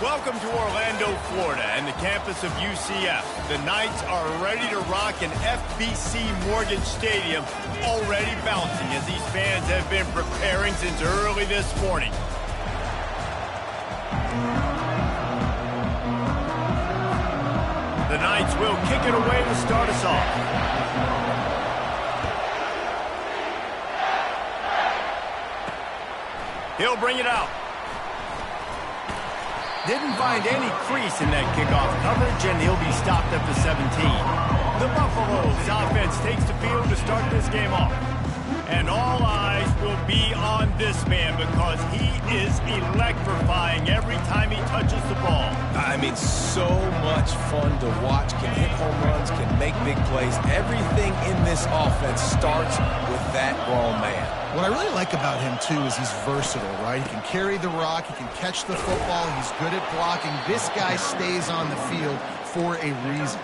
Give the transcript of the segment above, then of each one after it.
Welcome to Orlando, Florida, and the campus of UCF. The Knights are ready to rock an FBC Mortgage Stadium, already bouncing as these fans have been preparing since early this morning. The Knights will kick it away to start us off. He'll bring it out. Didn't find any crease in that kickoff coverage, and he'll be stopped at the 17. The Buffaloes offense takes the field to start this game off. And all eyes will be on this man because he is electrifying every time he touches the ball. I mean, so much fun to watch. Can hit home runs, can make big plays. Everything in this offense starts with that grown man. What I really like about him, too, is he's versatile, right? He can carry the rock, he can catch the football, he's good at blocking. This guy stays on the field for a reason.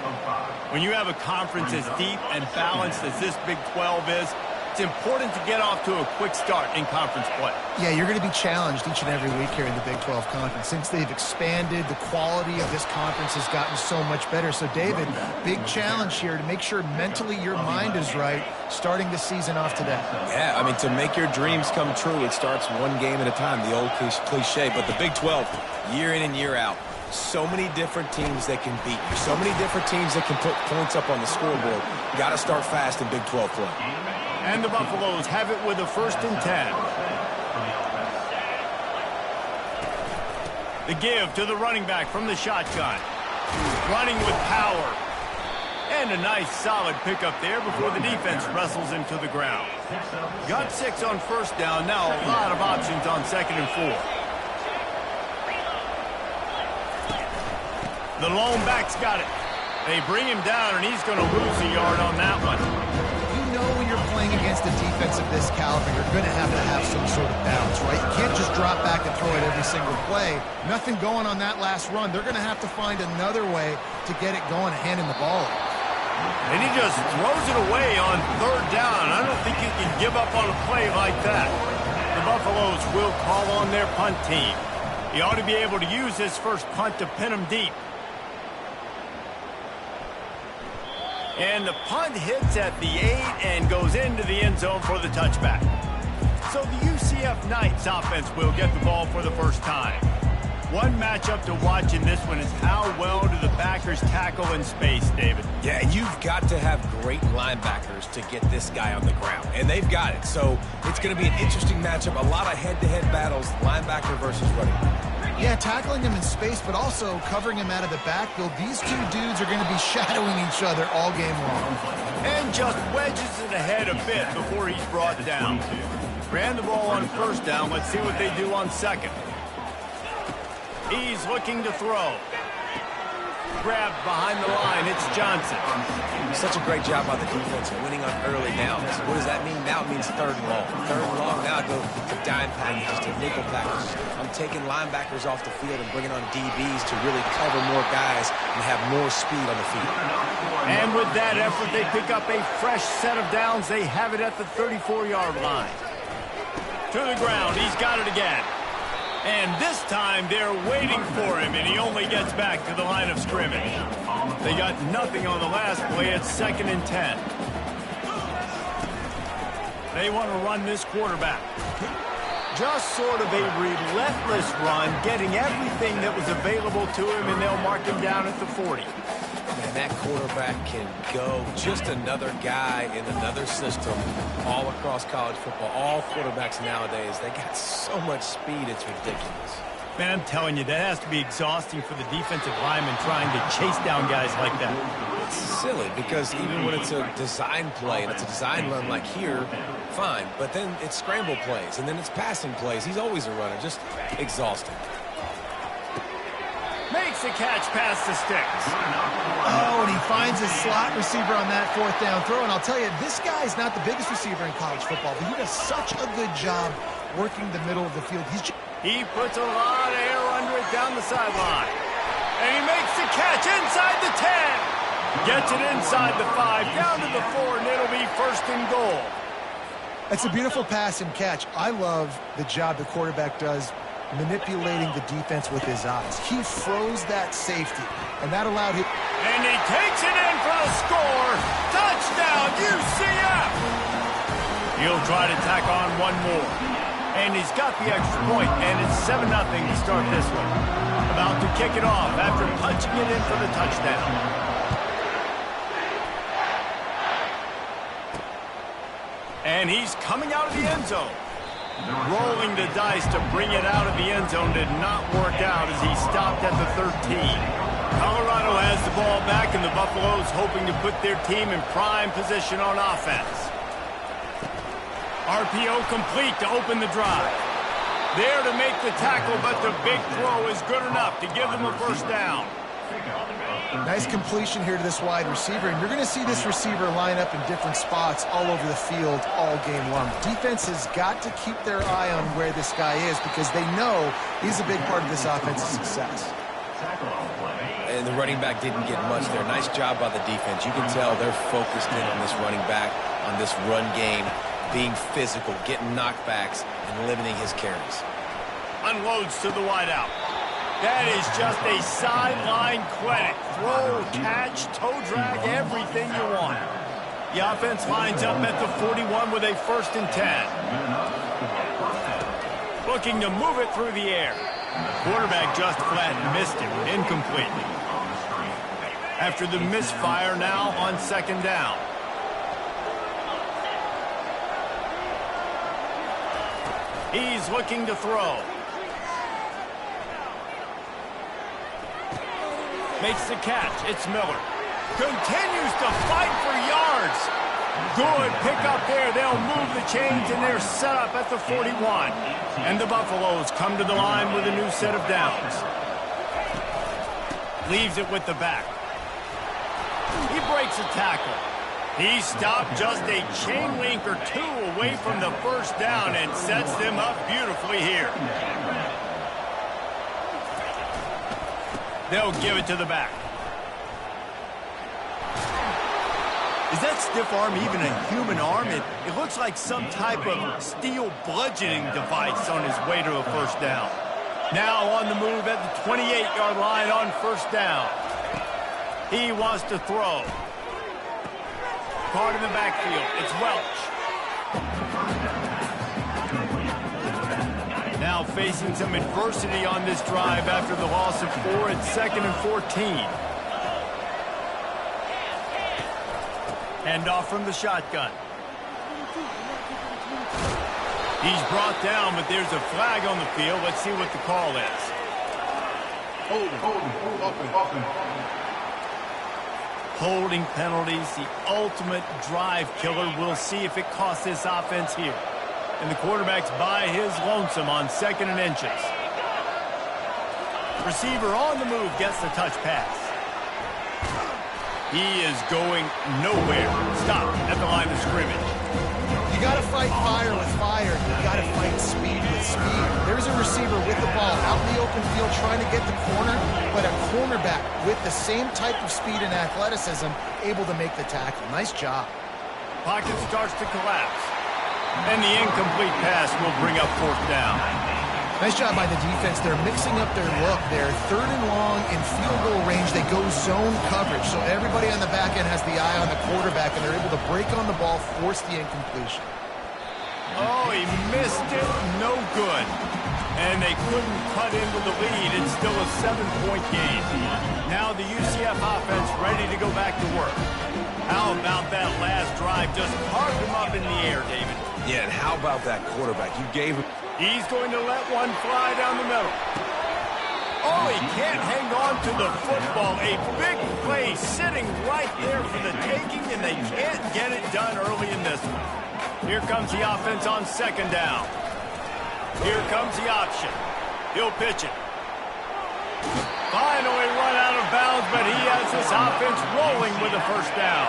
When you have a conference as deep and balanced as this Big 12 is, it's important to get off to a quick start in conference play. Yeah, you're going to be challenged each and every week here in the Big 12 Conference. Since they've expanded, the quality of this conference has gotten so much better. So, David, big challenge here to make sure mentally your mind is right starting the season off today. Yeah, I mean, to make your dreams come true, it starts one game at a time, the old cliche. But the Big 12, year in and year out, so many different teams that can beat you, so many different teams that can put points up on the scoreboard. Got to start fast in Big 12 play. And the Buffaloes have it with a 1st and 10. The give to the running back from the shotgun. Running with power. And a nice solid pickup there before the defense wrestles him to the ground. Got 6 on 1st down. Now a lot of options on 2nd and 4. The lone back's got it. They bring him down, and he's going to lose a yard on that one. When you're playing against a defense of this caliber, you're going to have some sort of balance, right? You can't just drop back and throw it every single play. Nothing going on that last run. They're going to have to find another way to get it going, handing the ball off. And he just throws it away on 3rd down. I don't think you can give up on a play like that. The Buffaloes will call on their punt team. He ought to be able to use his first punt to pin him deep. And the punt hits at the 8 and goes into the end zone for the touchback. So the UCF Knights offense will get the ball for the first time. One matchup to watch in this one is how well do the backers tackle in space, David? Yeah, you've got to have great linebackers to get this guy on the ground, and they've got it. So it's going to be an interesting matchup, a lot of head-to-head battles, linebacker versus running back. Yeah, tackling him in space, but also covering him out of the backfield. These two dudes are going to be shadowing each other all game long. And just wedges it ahead a bit before he's brought down. Ran the ball on 1st down. Let's see what they do on 2nd. He's looking to throw. Grabbed behind the line. It's Johnson. Such a great job by the defense winning on early downs. What does that mean? Now it means 3rd and long. 3rd and long, now I go to dime packages, to nickel packages. I'm taking linebackers off the field and bringing on DBs to really cover more guys and have more speed on the field. And with that effort, they pick up a fresh set of downs. They have it at the 34-yard line. To the ground. He's got it again. And this time they're waiting for him, and he only gets back to the line of scrimmage. They got nothing on the last play. It's 2nd and 10. They want to run this quarterback. Just sort of a relentless run, getting everything that was available to him, and they'll mark him down at the 40. And that quarterback can go. Just another guy in another system all across college football. All quarterbacks nowadays, they got so much speed, it's ridiculous. Man, I'm telling you, that has to be exhausting for the defensive lineman trying to chase down guys like that. It's silly because even when it's a design play and it's a design run like here, fine. But then it's scramble plays and then it's passing plays. He's always a runner, just exhausting. Makes a catch past the sticks. Oh, and he finds his slot receiver on that 4th down throw. And I'll tell you, this guy's not the biggest receiver in college football, but he does such a good job working the middle of the field. He puts a lot of air under it down the sideline. And he makes the catch inside the 10. Gets it inside the 5, down to the 4, and it'll be 1st and goal. It's a beautiful pass and catch. I love the job the quarterback does manipulating the defense with his eyes. He froze that safety, and that allowed him. And he takes it in for the score. Touchdown, UCF! He'll try to tack on one more. And he's got the extra point, and it's 7-0 to start this one. About to kick it off after punching it in for the touchdown. And he's coming out of the end zone. Rolling the dice to bring it out of the end zone did not work out as he stopped at the 13. Colorado has the ball back, and the Buffaloes hoping to put their team in prime position on offense. RPO complete to open the drive. There to make the tackle, but the big throw is good enough to give them a first down. Nice completion here to this wide receiver, and you're going to see this receiver line up in different spots all over the field all game long. Defense has got to keep their eye on where this guy is because they know he's a big part of this offense's success. And the running back didn't get much there. Nice job by the defense. You can tell they're focused in on this running back, on this run game, being physical, getting knockbacks, and limiting his carries. Unloads to the wideout. That is just a sideline clinic. Throw, catch, toe drag, everything you want. The offense lines up at the 41 with a 1st and 10. Looking to move it through the air. Quarterback just flat missed it. Incomplete. After the misfire now on 2nd down. He's looking to throw. Makes the catch. It's Miller. Continues to fight for yards. Good pickup there. They'll move the chains, and they're set up at the 41. And the Buffaloes come to the line with a new set of downs. Leaves it with the back. He breaks a tackle. He stopped just a chain link or two away from the first down and sets them up beautifully here. They'll give it to the back. Is that stiff arm even a human arm? It looks like some type of steel bludgeoning device on his way to a first down. Now on the move at the 28-yard line on first down. He wants to throw. Caught in the backfield. It's Welch. Now facing some adversity on this drive after the loss of 4 at 2nd and 14. Hand off from the shotgun. He's brought down, but there's a flag on the field. Let's see what the call is. Holding penalties, the ultimate drive killer. We'll see if it costs this offense here. And the quarterback's by his lonesome on 2nd and inches. Receiver on the move gets the touch pass. He is going nowhere. Stop at the line of scrimmage. You got to fight fire with fire. You got to fight speed with speed. There's a receiver with the ball out in the open field trying to get the corner, but a cornerback with the same type of speed and athleticism able to make the tackle. Nice job. Pocket starts to collapse. And the incomplete pass will bring up 4th down. Nice job by the defense. They're mixing up their look. They're 3rd and long in field goal range. They go zone coverage. So everybody on the back end has the eye on the quarterback, and they're able to break on the ball, force the incompletion. Oh, he missed it. No good. And they couldn't cut into the lead. It's still a 7-point game. Now the UCF offense ready to go back to work. How about that last drive? Just carved him up in the air, David. Yeah, and how about that quarterback? You gave him... He's going to let one fly down the middle. Oh, he can't hang on to the football. A big play sitting right there for the taking, and they can't get it done early in this one. Here comes the offense on 2nd down. Here comes the option. He'll pitch it. Finally run out of bounds, but he has this offense rolling with a first down.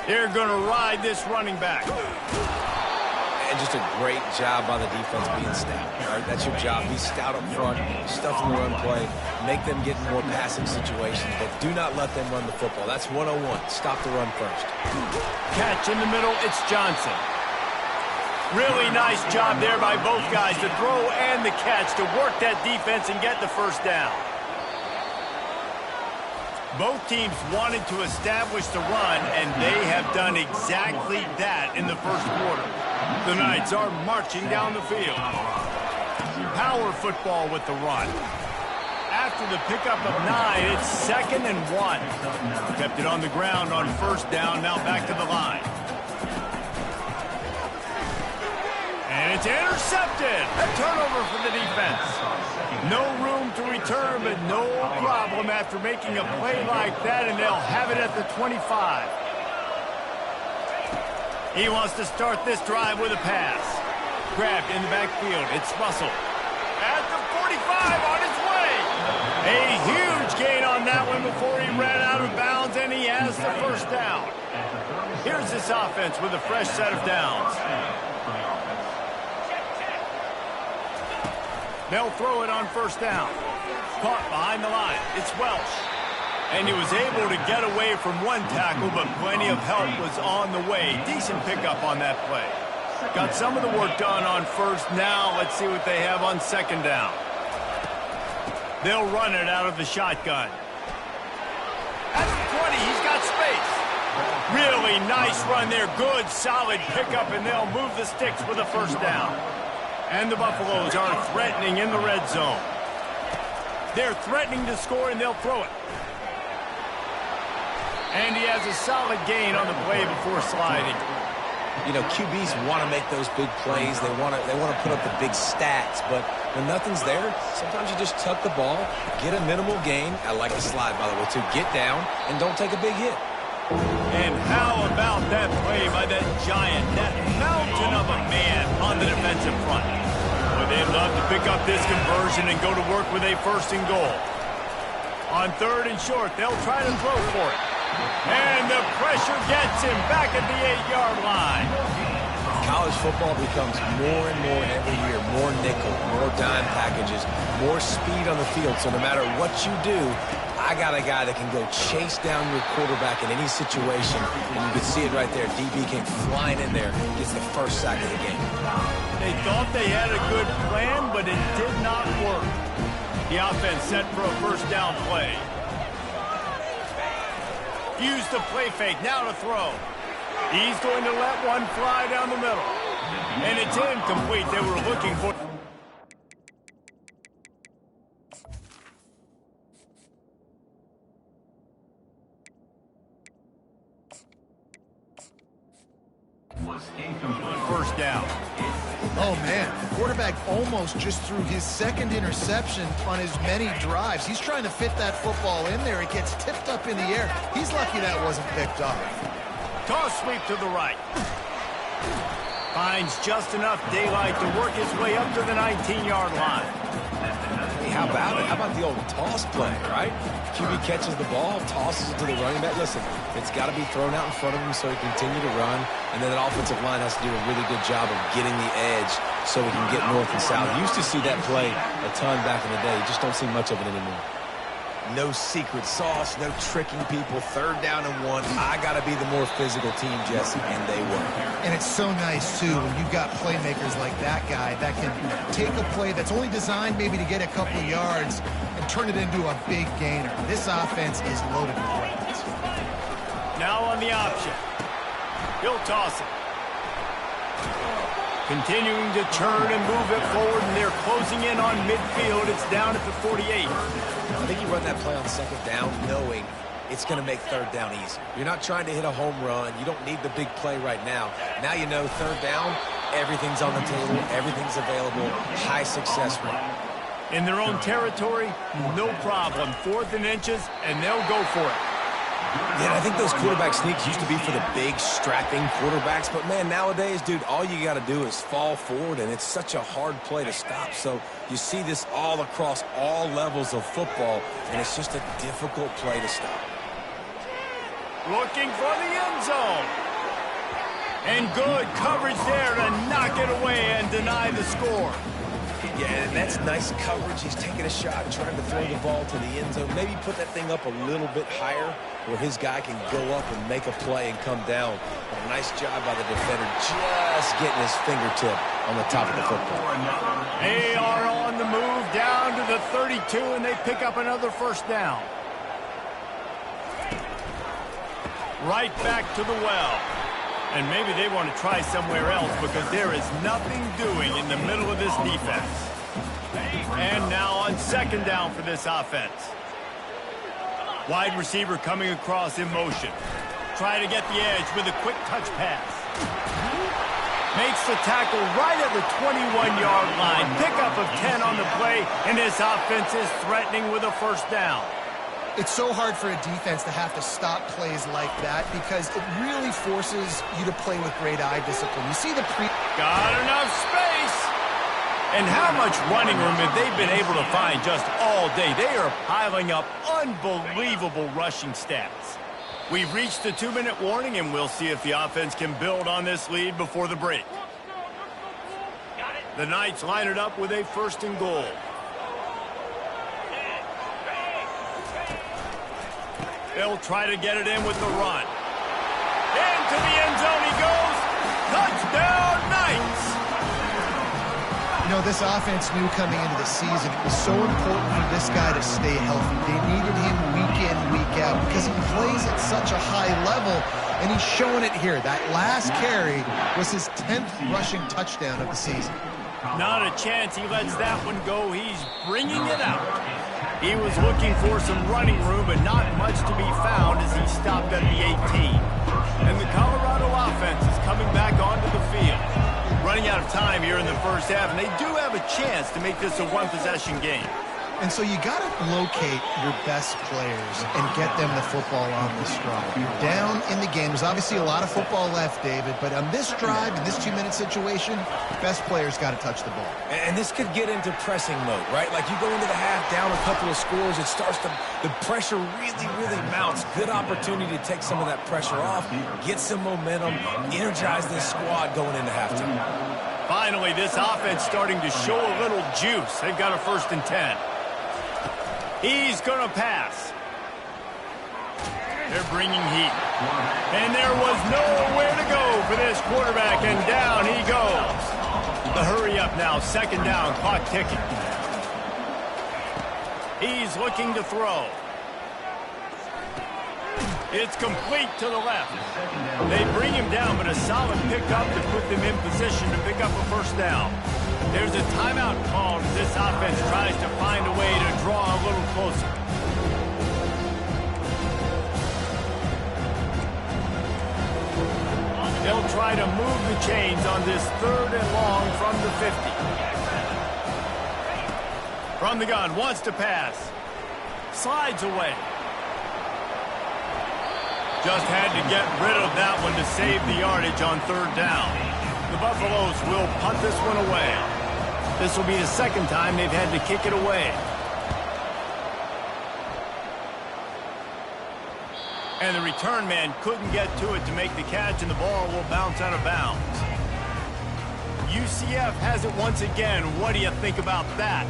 They're going to ride this running back. And just a great job by the defense being stout. All right, that's your job. Be stout up front, stuff in the run play, make them get in more passing situations, but do not let them run the football. That's 101. Stop the run first. catch in the middle. It's Johnson. Really nice job there by both guys, the throw and the catch, to work that defense and get the first down. Both teams wanted to establish the run, and they have done exactly that in the first quarter. The Knights are marching down the field. Power football with the run. After the pickup of 9, it's 2nd and 1. Kept it on the ground on first down, now back to the line. And it's intercepted. A turnover for the defense. No room to return, but no problem after making a play like that, and they'll have it at the 25. He wants to start this drive with a pass. Grabbed in the backfield. It's Russell. At the 45, on his way. A huge gain on that one before he ran out of bounds, and he has the first down. Here's this offense with a fresh set of downs. They'll throw it on first down. Caught behind the line. It's Welsh. And he was able to get away from one tackle, but plenty of help was on the way. Decent pickup on that play. Got some of the work done on first. Now let's see what they have on second down. They'll run it out of the shotgun. At the 20, he's got space. Really nice run there. Good, solid pickup, and they'll move the sticks with a first down. And the Buffaloes are threatening in the red zone. They're threatening to score, and they'll throw it. And he has a solid gain on the play before sliding. You know, QBs want to make those big plays. They want to put up the big stats. But when nothing's there, sometimes you just tuck the ball, get a minimal gain. I like the slide, by the way, too. Get down and don't take a big hit. And how about that play by that giant, that mountain of a man on the defensive front? Well, they'd love to pick up this conversion and go to work with a 1st and goal. On 3rd and short, they'll try to throw for it. And the pressure gets him back at the 8-yard line. College football becomes more and more every year. More nickel, more dime packages, more speed on the field. So no matter what you do, I got a guy that can go chase down your quarterback in any situation. And you can see it right there. DB came flying in there, gets the first sack of the game. They thought they had a good plan, but it did not work. The offense set for a first down play. Use the play fake, now to throw. He's going to let one fly down the middle. And it's incomplete. They were looking for... First down. Oh, man. The quarterback almost just threw his 2nd interception on as many drives. He's trying to fit that football in there. It gets tipped up in the air. He's lucky that wasn't picked off. Toss sweep to the right. Finds just enough daylight to work his way up to the 19-yard line. Hey, how about it? How about the old toss play, right? QB catches the ball, tosses it to the running back. Listen, it's got to be thrown out in front of him so he can continue to run. And then that offensive line has to do a really good job of getting the edge so we can get north and south. You used to see that play a ton back in the day. You just don't see much of it anymore. No secret sauce, no tricking people. 3rd down and 1. I got to be the more physical team, Jesse, and they were. And it's so nice, too, when you've got playmakers like that guy that can take a play that's only designed maybe to get a couple of yards and turn it into a big gainer. This offense is loaded with weapons. Now on the option. He'll toss it. Continuing to turn and move it forward, and they're closing in on midfield. It's down at the 48. I think you run that play on 2nd down knowing it's going to make 3rd down easy. You're not trying to hit a home run. You don't need the big play right now. Now you know 3rd down, everything's on the table, everything's available, high success rate. In their own territory, no problem. 4th and inches, and they'll go for it. Yeah, I think those quarterback sneaks used to be for the big, strapping quarterbacks. But, man, nowadays, dude, all you got to do is fall forward, and it's such a hard play to stop. So you see this all across all levels of football, and it's just a difficult play to stop. Looking for the end zone. And good coverage there to knock it away and deny the score. Yeah, and that's nice coverage. He's taking a shot, trying to throw the ball to the end zone. Maybe put that thing up a little bit higher where his guy can go up and make a play and come down. But a nice job by the defender just getting his fingertip on the top of the football. They are on the move down to the 32, and they pick up another first down. Right back to the well. And maybe they want to try somewhere else because there is nothing doing in the middle of this defense. And now on second down for this offense. Wide receiver coming across in motion. Try to get the edge with a quick touch pass. Makes the tackle right at the 21-yard line. Pickup of 10 on the play, and this offense is threatening with a first down. It's so hard for a defense to have to stop plays like that because it really forces you to play with great eye discipline. You see the Got enough space. And how much running room have they been able to find just all day? They are piling up unbelievable rushing stats. We've reached the 2-minute warning, and we'll see if the offense can build on this lead before the break. The Knights line it up with a first and goal. They'll try to get it in with the run. Into the end zone he goes. Touchdown, Knights! You know, this offense knew coming into the season it was so important for this guy to stay healthy. They needed him week in, week out because he plays at such a high level, and he's showing it here. That last carry was his 10th rushing touchdown of the season. Not a chance he lets that one go. He's bringing it out. He was looking for some running room, but not much to be found as he stopped at the 18. And the Colorado offense is coming back onto the field. Running out of time here in the first half, and they do have a chance to make this a one-possession game. And so you got to locate your best players and get them the football on this drive. You're down in the game. There's obviously a lot of football left, David, but on this drive, in this 2-minute situation, best players got to touch the ball. And this could get into pressing mode, right? Like you go into the half down a couple of scores, it starts to, the pressure really mounts. Good opportunity to take some of that pressure off, get some momentum, energize this squad going into halftime. Finally, this offense starting to show a little juice. They've got a 1st and 10. He's going to pass. They're bringing heat. And there was nowhere to go for this quarterback, and down he goes. The hurry up now, second down, clock ticking. He's looking to throw. It's complete to the left. They bring him down, but a solid pickup to put them in position to pick up a first down. There's a timeout called as this offense tries to find a way to draw a little closer. They'll try to move the chains on this 3rd and long from the 50. From the gun, wants to pass. Slides away. Just had to get rid of that one to save the yardage on 3rd down. The Buffaloes will punt this one away. This will be the 2nd time they've had to kick it away. And the return man couldn't get to it to make the catch, and the ball will bounce out of bounds. UCF has it once again. What do you think about that?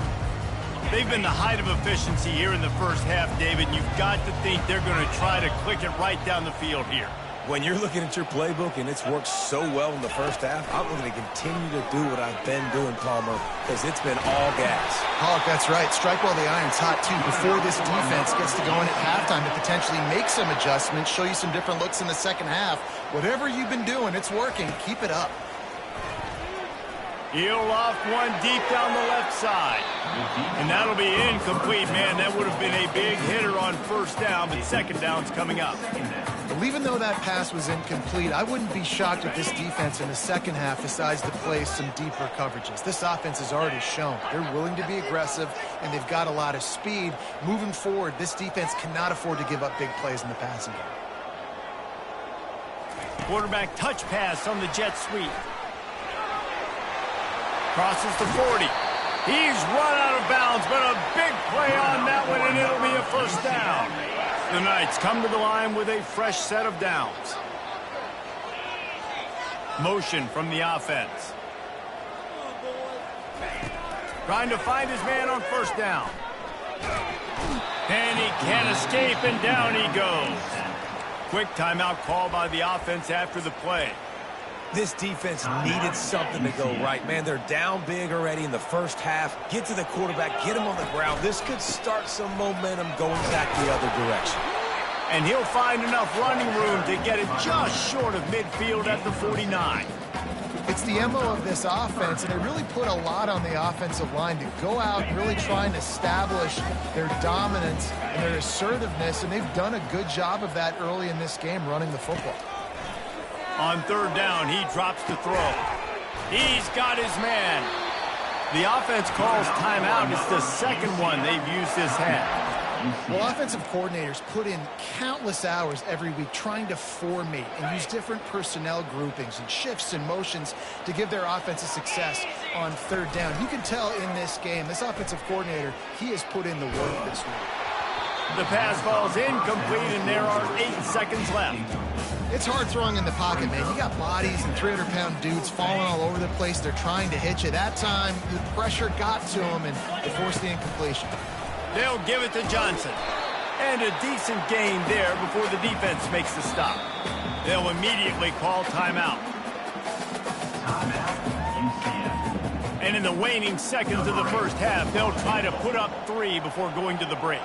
They've been the height of efficiency here in the first half, David. You've got to think they're going to try to click it right down the field here. When you're looking at your playbook and it's worked so well in the first half, I'm going to continue to do what I've been doing, Palmer, because it's been all gas. Hawk, that's right. Strike while the iron's hot, too. Before this defense gets to go in at halftime to potentially make some adjustments, show you some different looks in the second half. Whatever you've been doing, it's working. Keep it up. He'll off one deep down the left side. And that'll be incomplete, man. That would have been a big hitter on 1st down, but 2nd down's coming up. Well, even though that pass was incomplete, I wouldn't be shocked if this defense in the second half decides to play some deeper coverages. This offense has already shown they're willing to be aggressive, and they've got a lot of speed. Moving forward, this defense cannot afford to give up big plays in the passing game. Quarterback touch pass on the jet sweep. Crosses the 40. He's run out of bounds, but a big play on that one, and it'll be a 1st down. The Knights come to the line with a fresh set of downs. Motion from the offense. Trying to find his man on first down. And he can't escape, and down he goes. Quick timeout call by the offense after the play. This defense needed something to go right. Man, they're down big already in the first half. Get to the quarterback, get him on the ground. This could start some momentum going back the other direction. And he'll find enough running room to get it just short of midfield at the 49. It's the MO of this offense, and they really put a lot on the offensive line to go out and really try and establish their dominance and their assertiveness, and they've done a good job of that early in this game running the football. On third down, he drops to throw. He's got his man. The offense calls timeout. It's the second one they've used this half. Well, offensive coordinators put in countless hours every week trying to formate and use different personnel groupings and shifts and motions to give their offensive success on third down. You can tell in this game, this offensive coordinator, he has put in the work this week. The pass falls incomplete, and there are 8 seconds left. It's hard throwing in the pocket, man. You got bodies and 300-pound dudes falling all over the place. They're trying to hit you. That time, the pressure got to them, and they forced the incompletion. They'll give it to Johnson. And a decent gain there before the defense makes the stop. They'll immediately call timeout. And in the waning seconds of the first half, they'll try to put up 3 before going to the break.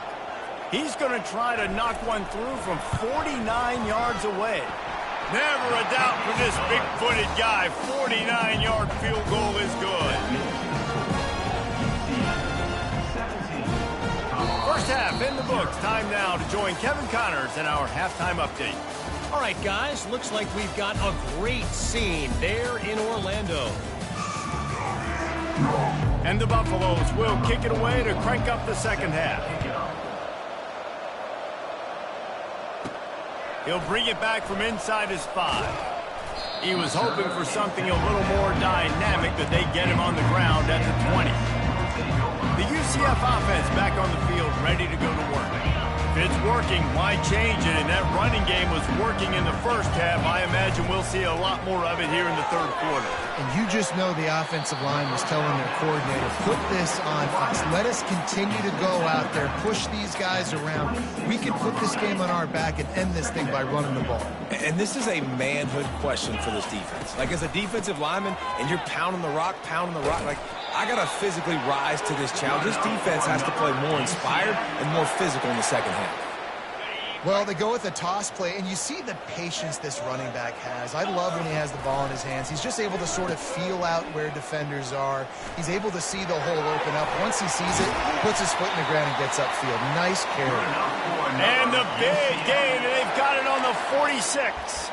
He's going to try to knock one through from 49 yards away. Never a doubt for this big-footed guy. 49-yard field goal is good. First half in the books. Time now to join Kevin Connors in our halftime update. All right, guys, looks like we've got a great scene there in Orlando. And the Buffaloes will kick it away to crank up the second half. He'll bring it back from inside his 5. He was hoping for something a little more dynamic, that they get him on the ground at the 20. The UCF offense back on the field, ready to go to work. If it's working, why change it? And that running game was working in the first half. I imagine we'll see a lot more of it here in the third quarter. And you just know the offensive line was telling their coordinator, put this on us. Let us continue to go out there, push these guys around. We can put this game on our back and end this thing by running the ball. And this is a manhood question for this defense. Like, as a defensive lineman, and you're pounding the rock, like, I got to physically rise to this challenge. This defense has to play more inspired and more physical in the second half. Well, they go with a toss play, and you see the patience this running back has. I love when he has the ball in his hands. He's just able to sort of feel out where defenders are. He's able to see the hole open up. Once he sees it, puts his foot in the ground and gets upfield. Nice carry. And the big gain, and they've got it on the 46.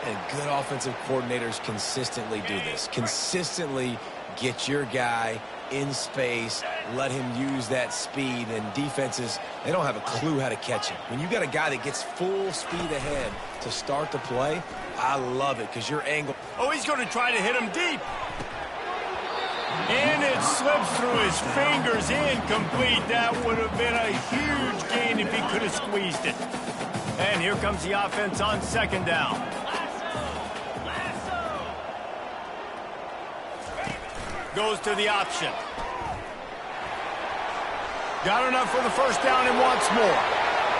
And good offensive coordinators consistently do this. Consistently get your guy in space, let him use that speed, and defenses, they don't have a clue how to catch him. When you got a guy that gets full speed ahead to start the play, I love it because your angle. Oh, he's going to try to hit him deep. And it slips through his fingers, incomplete. That would have been a huge gain if he could have squeezed it. And here comes the offense on second down. Goes to the option. Got enough for the first down and wants more.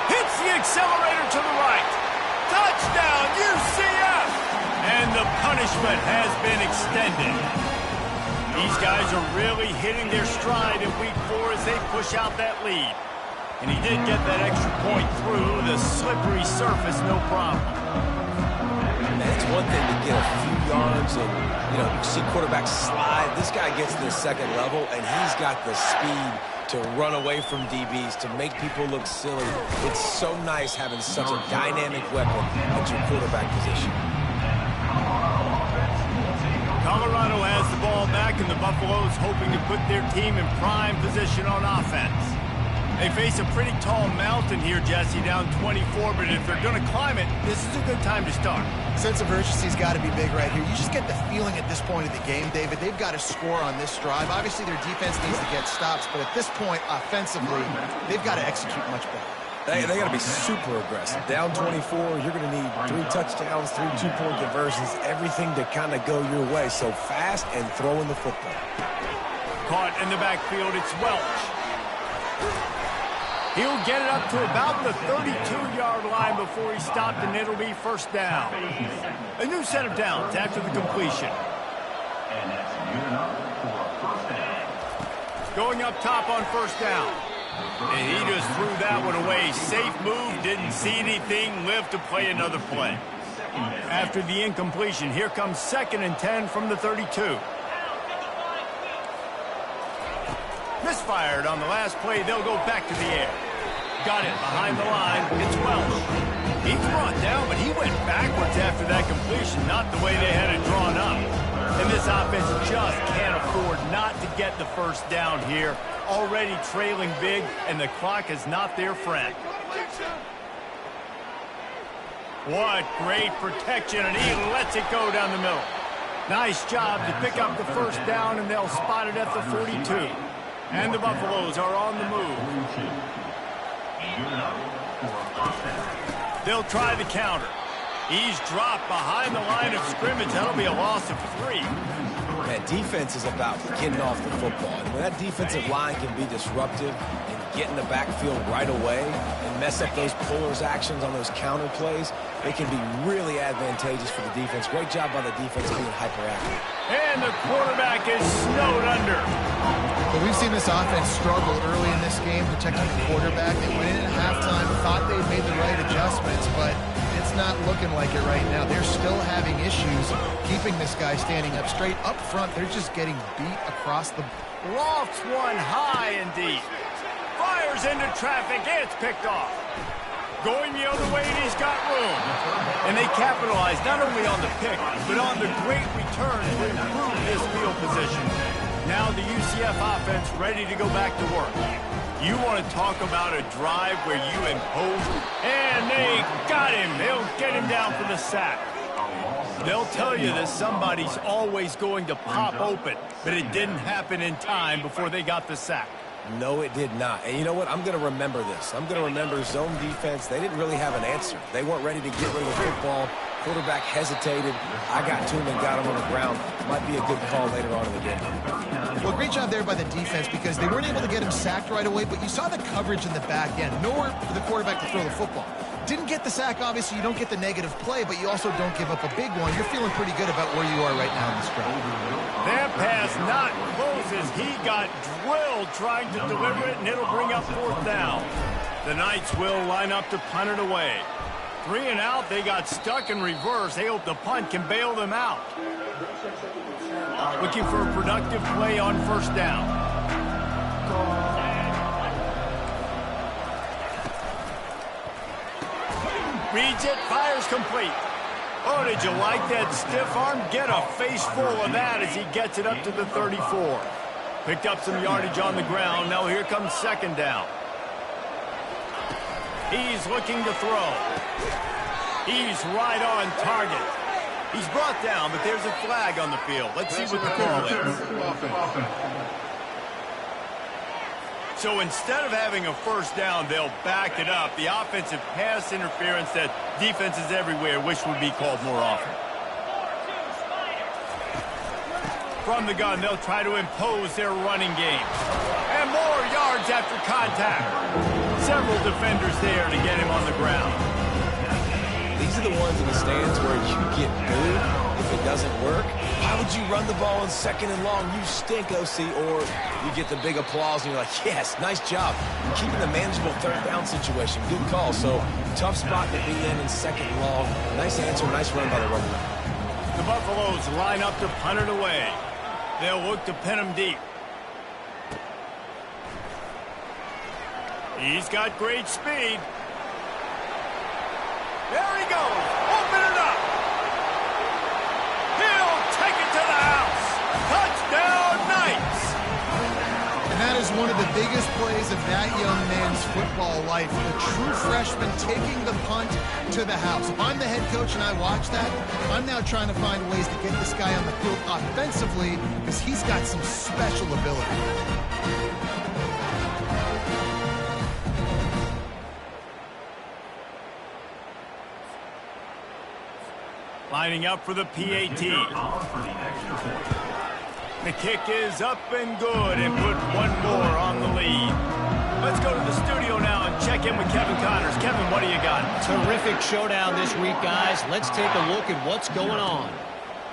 Hits the accelerator to the right. Touchdown, UCF! And the punishment has been extended. These guys are really hitting their stride in week 4 as they push out that lead. And he did get that extra point through the slippery surface, no problem. It's one thing to get a few yards and, you see quarterbacks slide. This guy gets to the second level, and he's got the speed to run away from DBs, to make people look silly. It's so nice having such a dynamic weapon at your quarterback position. Colorado has the ball back, and the Buffaloes hoping to put their team in prime position on offense. They face a pretty tall mountain here, Jesse, down 24, but if they're going to climb it, this is a good time to start. Sense of urgency's got to be big right here. You just get the feeling at this point of the game, David, they've got to score on this drive. Obviously, their defense needs to get stops, but at this point, offensively, they've got to execute much better. They got to be super aggressive. Down 24, you're going to need 3 touchdowns, 3 two-point conversions, everything to kind of go your way. So fast and throwing the football. Caught in the backfield, it's Welch. He'll get it up to about the 32-yard line before he stopped, and it'll be first down. A new set of downs after the completion. Going up top on first down. And he just threw that one away. Safe move, didn't see anything, lived to play another play. After the incompletion, here comes 2nd and 10 from the 32. Misfired on the last play, they'll go back to the air. Got it behind the line, it's Welch. He's brought down, but he went backwards after that completion, not the way they had it drawn up. And this offense just can't afford not to get the first down here. Already trailing big, and the clock is not their friend. What great protection, and he lets it go down the middle. Nice job to pick up the first down, and they'll spot it at the 42. And the Buffaloes are on the move. They'll try the counter. He's dropped behind the line of scrimmage. That'll be a loss of 3. Man, defense is about getting off the football. And when that defensive line can be disruptive and get in the backfield right away and mess up those pullers actions on those counter plays, it can be really advantageous for the defense. Great job by the defense being hyperactive. And the quarterback is snowed under. But we've seen this offense struggle early in this game protecting the quarterback. They went in at halftime, thought they'd made the right adjustments, but it's not looking like it right now. They're still having issues keeping this guy standing up straight. Up front, they're just getting beat across the... Lofts one high and deep. Fires into traffic. It's picked off. Going the other way, and he's got room. And they capitalize not only on the pick, but on the great return to improve this field position. Now the UCF offense ready to go back to work. You want to talk about a drive where you impose, and they got him. They'll get him down for the sack. They'll tell you that somebody's always going to pop open, but it didn't happen in time before they got the sack. No, it did not. And you know what? I'm going to remember this. I'm going to remember zone defense. They didn't really have an answer. They weren't ready to get rid of the football. Quarterback hesitated. I got to him and got him on the ground. Might be a good call later on in the game. Well, great job there by the defense because they weren't able to get him sacked right away, but you saw the coverage in the back end. Nowhere for the quarterback to throw the football. Didn't get the sack, obviously. You don't get the negative play, but you also don't give up a big one. You're feeling pretty good about where you are right now in this stretch. That pass not close as he got drilled trying to deliver it, and it'll bring up 4th down. The Knights will line up to punt it away. 3 and out, they got stuck in reverse. They hope the punt can bail them out. Looking for a productive play on first down. Reads it, fires complete. Oh, did you like that stiff arm? Get a face full of that as he gets it up to the 34. Picked up some yardage on the ground. Now here comes 2nd down. He's looking to throw. He's right on target. He's brought down, but there's a flag on the field. Let's see what the call is. So instead of having a first down, they'll back it up. The offensive pass interference that defenses everywhere wish would be called more often. From the gun, they'll try to impose their running game. And more yards after contact. Several defenders there to get him on the ground. These are the ones in the stands where you get booed if it doesn't work. Why would you run the ball in 2nd and long? You stink, OC. Or you get the big applause and you're like, yes, nice job. You're keeping the manageable 3rd down situation. Good call. So tough spot to be in 2nd and long. Nice answer, nice run by the running back. The Buffaloes line up to punt it away. They'll look to pin him deep. He's got great speed. There he goes. Open it up. He'll take it to the house. Touchdown, Knights. And that is one of the biggest plays of that young man's football life. The true freshman taking the punt to the house. If I'm the head coach and I watch that, I'm now trying to find ways to get this guy on the field offensively because he's got some special ability. Lining up for the PAT. The kick is up and good and put one more on the lead. Let's go to the studio now and check in with Kevin Connors. Kevin, what do you got? Terrific showdown this week, guys. Let's take a look at what's going on.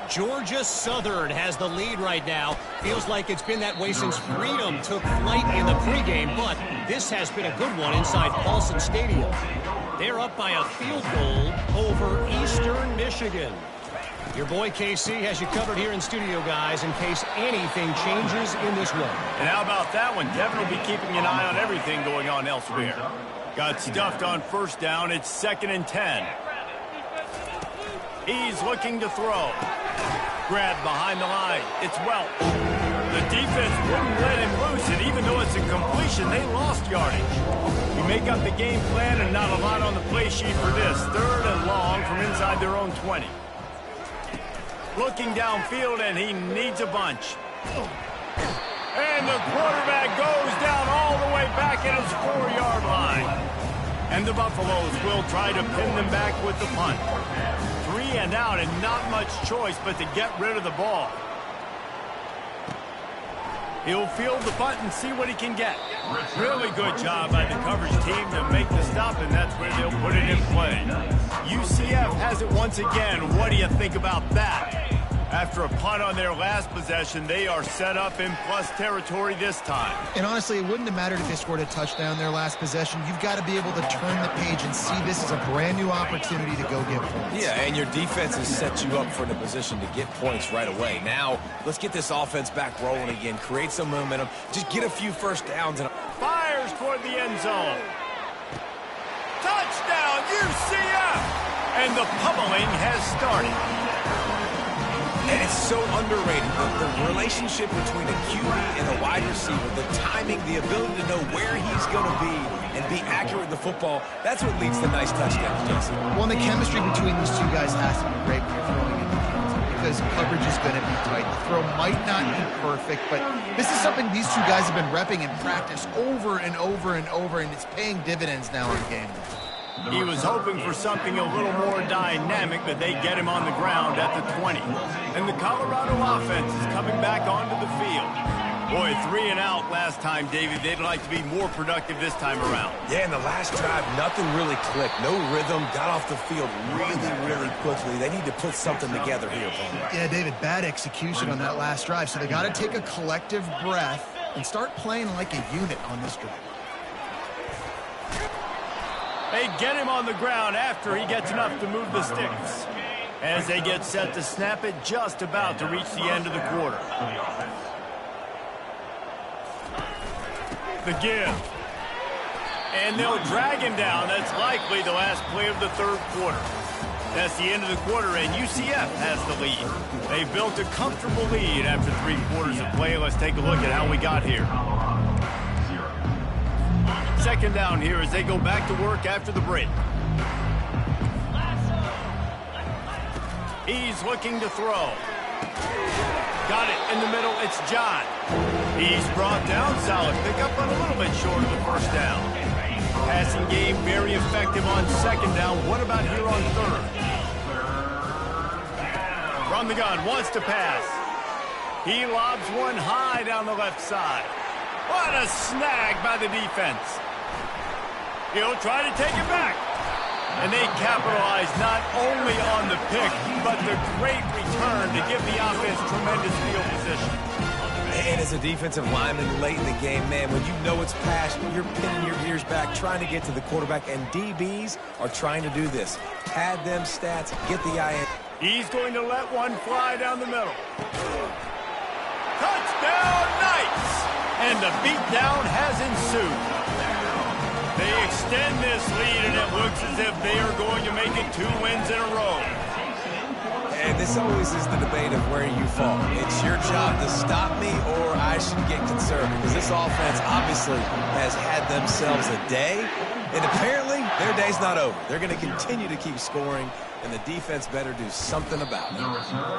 Georgia Southern has the lead right now. Feels like it's been that way since Freedom took flight in the pregame, but this has been a good one inside Paulson Stadium. They're up by a field goal over Eastern Michigan. Your boy KC has you covered here in studio, guys, in case anything changes in this one. And how about that one? Kevin will be keeping an eye on everything going on elsewhere. Got stuffed on first down. It's 2nd and 10. He's looking to throw. Grabbed behind the line. It's Welch. The defense wouldn't let him loose, and even though it's a completion, they lost yardage. You make up the game plan and not a lot on the play sheet for this. 3rd and long from inside their own 20. Looking downfield, and he needs a bunch. And the quarterback goes down all the way back at his 4-yard line. And the Buffaloes will try to pin them back with the punt. 3 and out, and not much choice but to get rid of the ball. He'll field the punt and see what he can get. Really good job by the coverage team to make the stop, and that's where they'll put it in play. UCF has it once again. What do you think about that? After a punt on their last possession, they are set up in plus territory this time. And honestly, it wouldn't have mattered if they scored a touchdown their last possession. You've got to be able to turn the page and see this as a brand new opportunity to go get points. Yeah, and your defense has set you up for the position to get points right away. Now, let's get this offense back rolling again, create some momentum, just get a few first downs. And fires toward the end zone. Touchdown, UCF! And the pummeling has started. And it's so underrated. The relationship between a QB and a wide receiver, the timing, the ability to know where he's going to be and be accurate with the football, that's what leads to nice touchdowns, Jesse. Well, and the chemistry between these two guys has to be great when you're throwing in the field because coverage is going to be tight. The throw might not be perfect, but this is something these two guys have been repping in practice over and over and over, and it's paying dividends now on game day. He was hoping for something a little more dynamic, but they get him on the ground at the 20. And the Colorado offense is coming back onto the field. Boy, 3 and out last time, David. They'd like to be more productive this time around. Yeah, in the last drive, nothing really clicked. No rhythm, got off the field really quickly. They need to put something together here, Paul. Yeah, David, bad execution on that last drive. So they got to take a collective breath and start playing like a unit on this drive. They get him on the ground after he gets enough to move the sticks. As they get set to snap it, just about to reach the end of the quarter. The give. And they'll drag him down. That's likely the last play of the 3rd quarter. That's the end of the quarter, and UCF has the lead. They built a comfortable lead after 3 quarters of play. Let's take a look at how we got here. 2nd down here as they go back to work after the break. He's looking to throw. Got it in the middle. It's John. He's brought down. Solid pickup, but a little bit short of the first down. Passing game very effective on 2nd down. What about here on 3rd? From the gun, wants to pass. He lobs one high down the left side. What a snag by the defense. He'll try to take it back. And they capitalize not only on the pick, but the great return to give the offense tremendous field position. And as a defensive lineman late in the game, man, when you know it's past, you're pinning your ears back, trying to get to the quarterback, and DBs are trying to do this. Pad them stats, get the eye in. He's going to let one fly down the middle. Touchdown, Knights! And the beatdown has ensued. They extend this lead, and it looks as if they are going to make it 2 wins in a row. And this always is the debate of where you fall. It's your job to stop me, or I should get conservative. Because this offense obviously has had themselves a day, and apparently their day's not over. They're going to continue to keep scoring, and the defense better do something about it.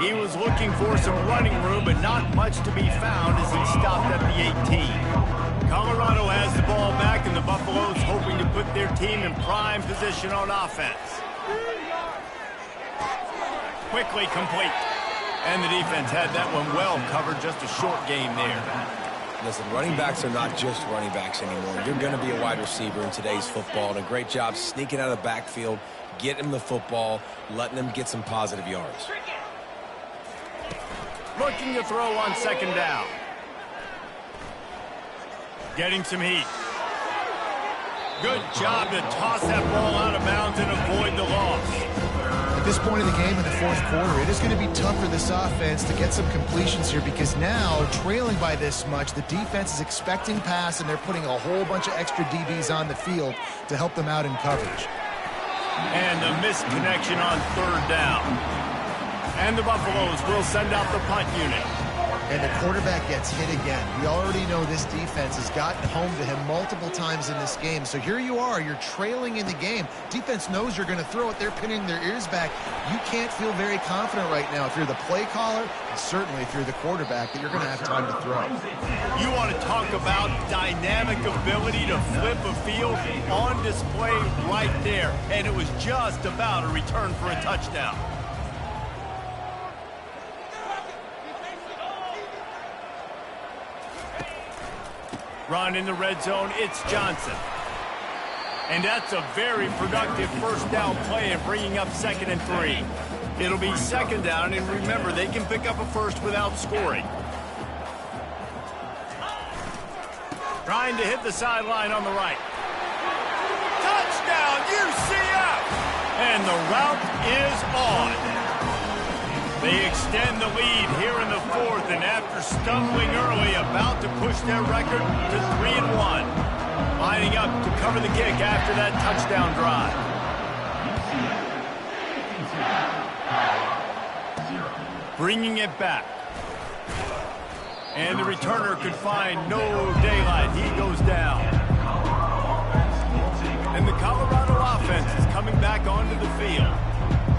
He was looking for some running room, but not much to be found as he stopped at the 18. Colorado has the ball back, and the Buffaloes hoping to put their team in prime position on offense. Quickly complete. And the defense had that one well covered, just a short game there. Listen, running backs are not just running backs anymore. You're going to be a wide receiver in today's football, and a great job sneaking out of the backfield, getting them the football, letting them get some positive yards. Looking to throw on second down. Getting some heat. Good job to toss that ball out of bounds and avoid the loss. At this point of the game in the fourth quarter, it is going to be tough for this offense to get some completions here because now, trailing by this much, the defense is expecting pass, and they're putting a whole bunch of extra DBs on the field to help them out in coverage. And a missed connection on third down. And the Buffaloes will send out the punt unit. And the quarterback gets hit again. We already know this defense has gotten home to him multiple times in this game. So here you are, you're trailing in the game. Defense knows you're going to throw it. They're pinning their ears back. You can't feel very confident right now if you're the play caller, and certainly if you're the quarterback, that you're going to have time to throw. You want to talk about dynamic ability to flip a field on display right there. And it was just about a return for a touchdown. Run in the red zone, it's Johnson. And that's a very productive first down play and bringing up 2nd and 3. It'll be 2nd down, and remember, they can pick up a first without scoring. Trying to hit the sideline on the right. Touchdown, UCF! And the route is on. They extend the lead here in the fourth, and after stumbling early, about to push their record to 3-1. Lining up to cover the kick after that touchdown drive. Bringing it back. And the returner could find no daylight. He goes down. And the Colorado offense is coming back onto the field.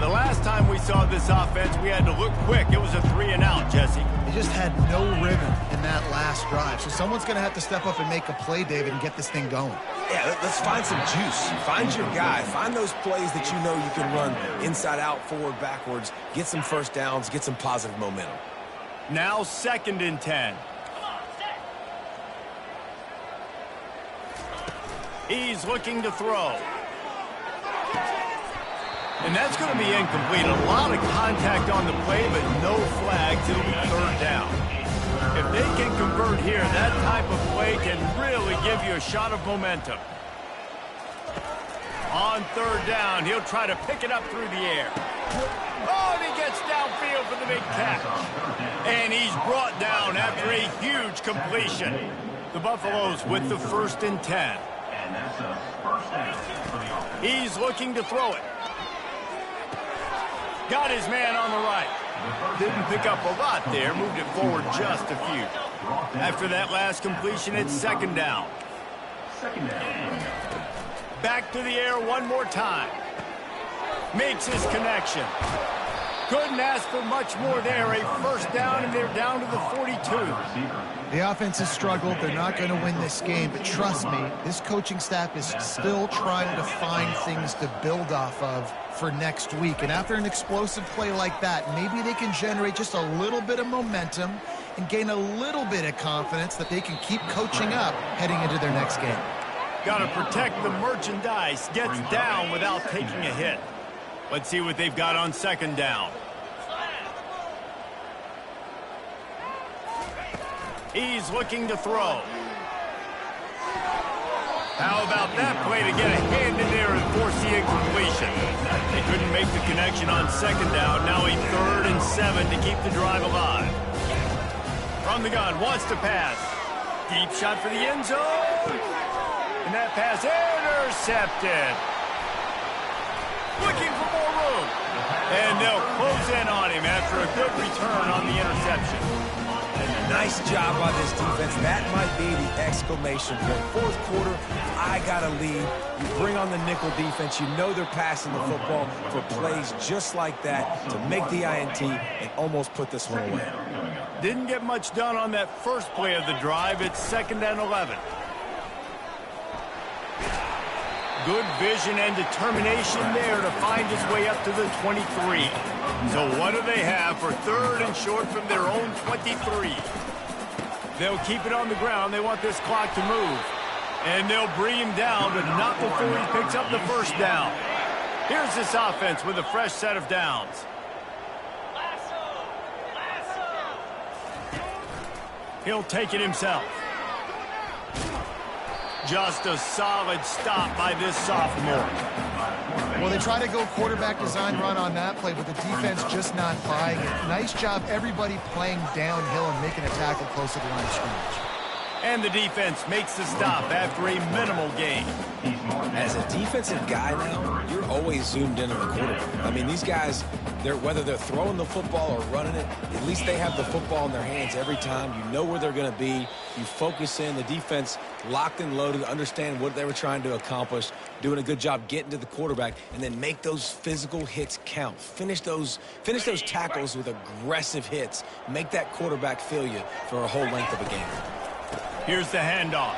The last time we saw this offense, we had to look quick. It was a 3-and-out, Jesse. They just had no rhythm in that last drive. So someone's going to have to step up and make a play, David, and get this thing going. Yeah, let's find some juice. Find your guy. Find those plays that you know you can run inside out, forward, backwards. Get some first downs. Get some positive momentum. Now 2nd and 10. He's looking to throw. And that's going to be incomplete. A lot of contact on the play, but no flags. It'll be 3rd down. If they can convert here, that type of play can really give you a shot of momentum. On 3rd down, he'll try to pick it up through the air. Oh, and he gets downfield for the big catch. And he's brought down after a huge completion. The Buffaloes with the 1st and 10. He's looking to throw it. Got his man on the right. Didn't pick up a lot there. Moved it forward just a few. After that last completion, it's 2nd down. Back to the air one more time. Makes his connection. Couldn't ask for much more there. A 1st down, and they're down to the 42. The offense has struggled. They're not going to win this game, but trust me, this coaching staff is still trying to find things to build off of for next week. And after an explosive play like that, maybe they can generate just a little bit of momentum and gain a little bit of confidence that they can keep coaching up heading into their next game. Got to protect the merchandise. Gets down without taking a hit. Let's see what they've got on 2nd down. He's looking to throw. How about that play to get a hand in there and force the incompletion? They couldn't make the connection on 2nd down. Now a 3rd and 7 to keep the drive alive. From the gun, wants to pass. Deep shot for the end zone. And that pass intercepted. Looking for more room. And they'll close in on him after a good return on the interception. Nice job by this defense. That might be the exclamation point. 4th quarter, I got a lead. You bring on the nickel defense. You know they're passing the football for plays just like that to make the INT and almost put this one away. Didn't get much done on that first play of the drive. It's 2nd and 11. Good vision and determination there to find his way up to the 23. So what do they have for third and short from their own 23? They'll keep it on the ground. They want this clock to move. And they'll bring him down, but not before he picks up the first down. Here's this offense with a fresh set of downs. He'll take it himself. Just a solid stop by this sophomore. Well, they try to go quarterback design run on that play, but the defense just not buying it. Nice job, everybody playing downhill and making a tackle close to the line of scrimmage. And the defense makes the stop after a minimal gain. As a defensive guy now, you're always zoomed in on the quarterback. I mean, these guys, whether they're throwing the football or running it, at least they have the football in their hands every time. You know where they're going to be. You focus in. The defense locked and loaded, understand what they were trying to accomplish, doing a good job getting to the quarterback, and then make those physical hits count. Finish those tackles with aggressive hits. Make that quarterback feel you for a whole length of a game. Here's the handoff.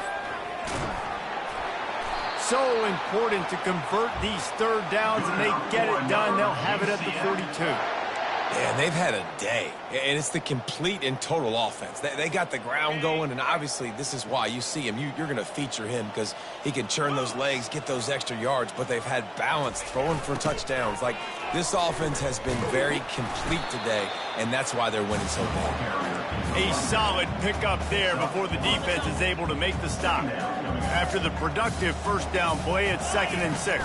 So important to convert these third downs, and they get it done. They'll have it at the 32. Yeah, they've had a day, and it's the complete and total offense. They got the ground going, and obviously this is why you see him. You're going to feature him because he can churn those legs, get those extra yards, but they've had balance, throwing for touchdowns. Like, this offense has been very complete today, and that's why they're winning so bad. A solid pickup there before the defense is able to make the stop. After the productive first down play at 2nd and 6.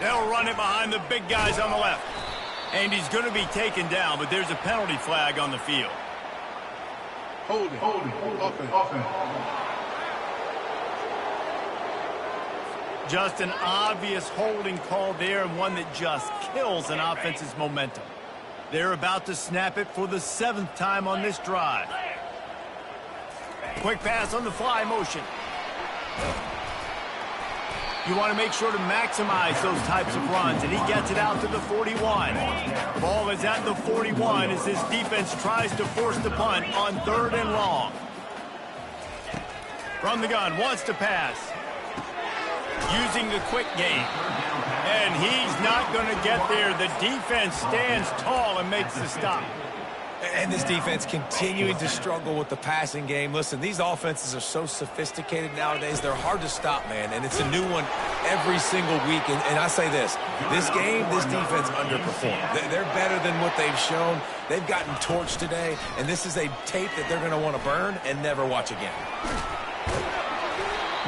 They'll run it behind the big guys on the left. And he's going to be taken down, but there's a penalty flag on the field. Hold it. Offense. Just an obvious holding call there, and one that just kills an offense's momentum. They're about to snap it for the 7th time on this drive. Quick pass on the fly motion. You want to make sure to maximize those types of runs, and he gets it out to the 41. Ball is at the 41 as this defense tries to force the punt on 3rd and long. From the gun, wants to pass. Using the quick game. And he's not going to get there. The defense stands tall and makes the stop. And this defense continuing to struggle with the passing game. Listen, these offenses are so sophisticated nowadays. They're hard to stop, man. And it's a new one every single week. And I say this game, this defense underperformed. They're better than what they've shown. They've gotten torched today. And this is a tape that they're going to want to burn and never watch again.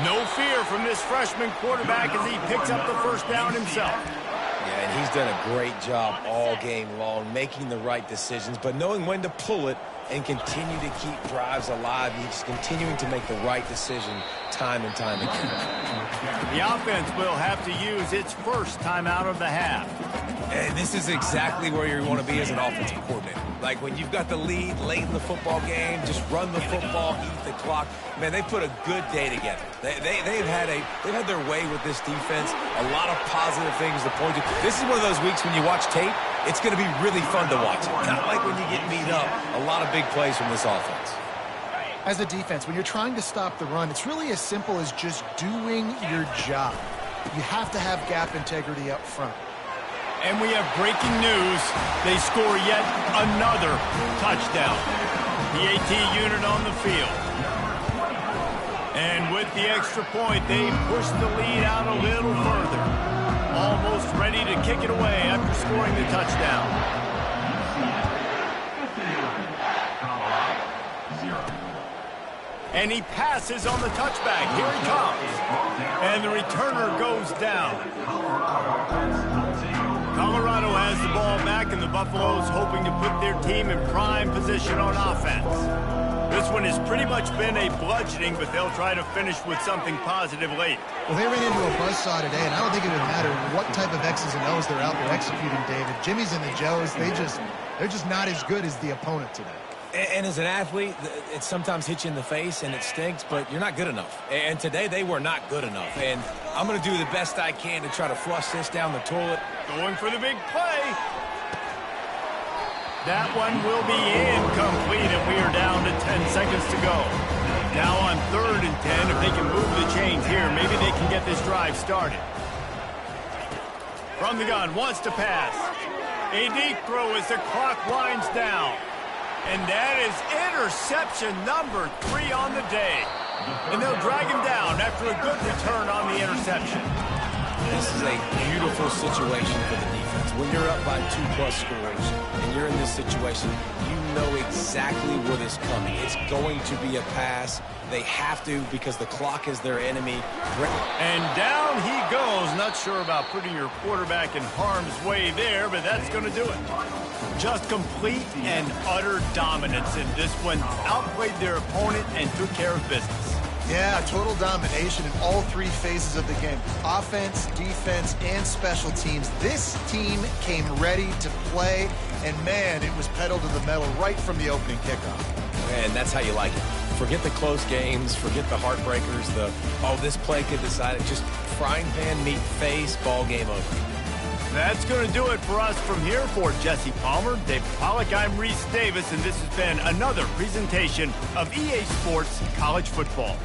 No fear from this freshman quarterback as he picks up the first down himself. Yeah, and he's done a great job all game long, making the right decisions, but knowing when to pull it and continue to keep drives alive. He's continuing to make the right decision time and time again. The offense will have to use its first timeout of the half. And this is exactly where you want to be as an offensive coordinator. Like, when you've got the lead late in the football game, just run the football, eat the clock. Man, they put a good day together. They've had their way with this defense. A lot of positive things to point to. This is one of those weeks when you watch tape, it's going to be really fun to watch. Not like when you get beat up. A lot of big plays from this offense. As a defense, when you're trying to stop the run, it's really as simple as just doing your job. You have to have gap integrity up front. And we have breaking news. They score yet another touchdown. The AT unit on the field. And with the extra point, they push the lead out a little further. Almost ready to kick it away after scoring the touchdown. And he passes on the touchback. Here he comes. And the returner goes down. Colorado has the ball back, and the Buffaloes hoping to put their team in prime position on offense. This one has pretty much been a bludgeoning, but they'll try to finish with something positive late. Well, they ran into a buzzsaw today, and I don't think it would matter what type of X's and O's they're out there executing, David. Jimmy's and the Joes, they're just not as good as the opponent today. And as an athlete, it sometimes hits you in the face and it stinks, but you're not good enough. And today they were not good enough. And I'm going to do the best I can to try to flush this down the toilet. Going for the big play. That one will be incomplete, and we are down to 10 seconds to go. Now on 3rd and 10, if they can move the chains here, maybe they can get this drive started. From the gun, wants to pass. A deep throw as the clock winds down. And that is interception number 3 on the day. And they'll drag him down after a good return on the interception. This is a beautiful situation for the defense. When you're up by 2+ scores and you're in this situation, you know exactly what is coming. It's going to be a pass. They have to because the clock is their enemy. And down he goes. Not sure about putting your quarterback in harm's way there, but that's going to do it. Just complete and utter dominance in this one. Outplayed their opponent and took care of business. Yeah, total domination in all 3 phases of the game. Offense, defense, and special teams. This team came ready to play, and man, it was pedal to the metal right from the opening kickoff. And that's how you like it. Forget the close games, forget the heartbreakers, this play could decide it. Just frying pan, meat face, ball game over. That's going to do it for us from here. For Jesse Palmer, Dave Pollack, I'm Reese Davis, and this has been another presentation of EA Sports College Football.